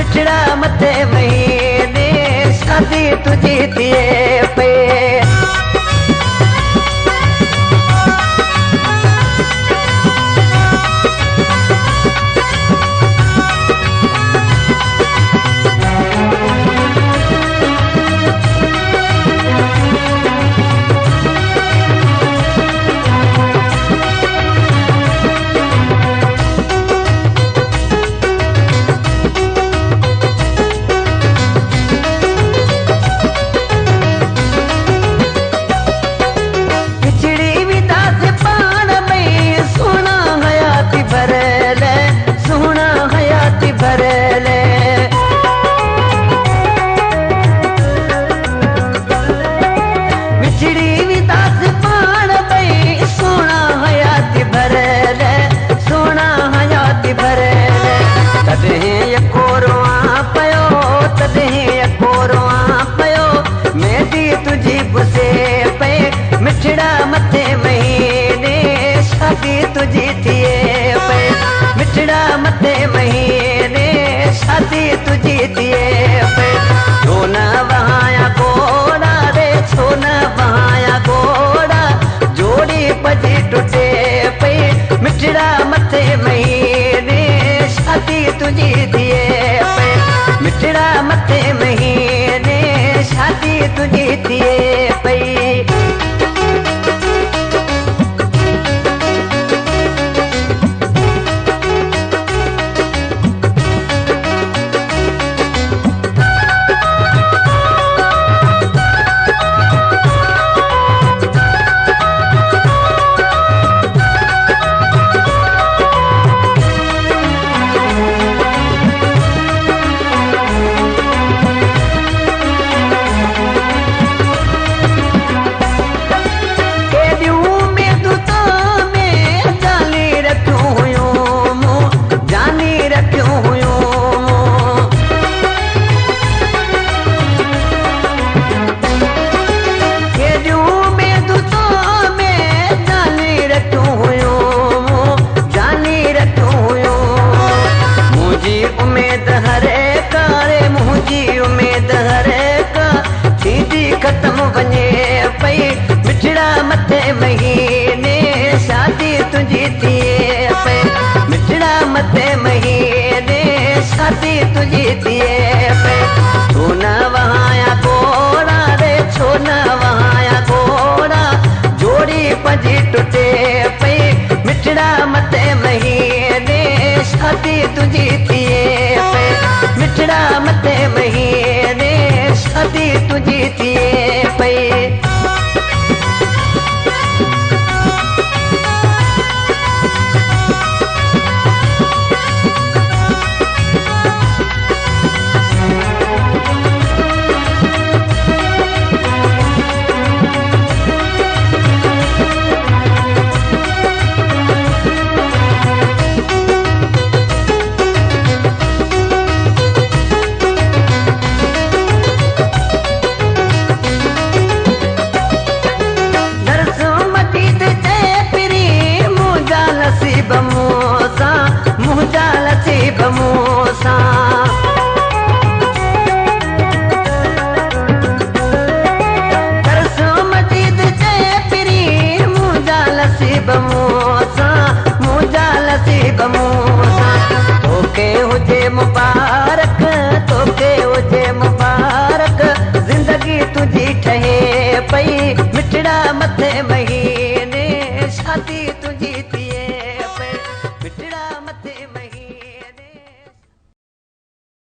मिठड़ा मथे महीने शादी तुझी थिए पे। मिठड़ा मथे महीने शादी तुझी थिए पे। मिठड़ा मथे महीने शादी तुझी थिए पे। सोना वहाया घोड़ा रे सोना वहाया घोड़ा जोड़ी पजी टूटे पे। मिठड़ा मथे महीने शादी तुझी थिए पे। मिठड़ा मथे महीने शादी तुझी थिए पे। खत्म वने पई मिठड़ा मथे महीने शादी तुझी थिए पे। मिठड़ा मथे महीने शादी तुझी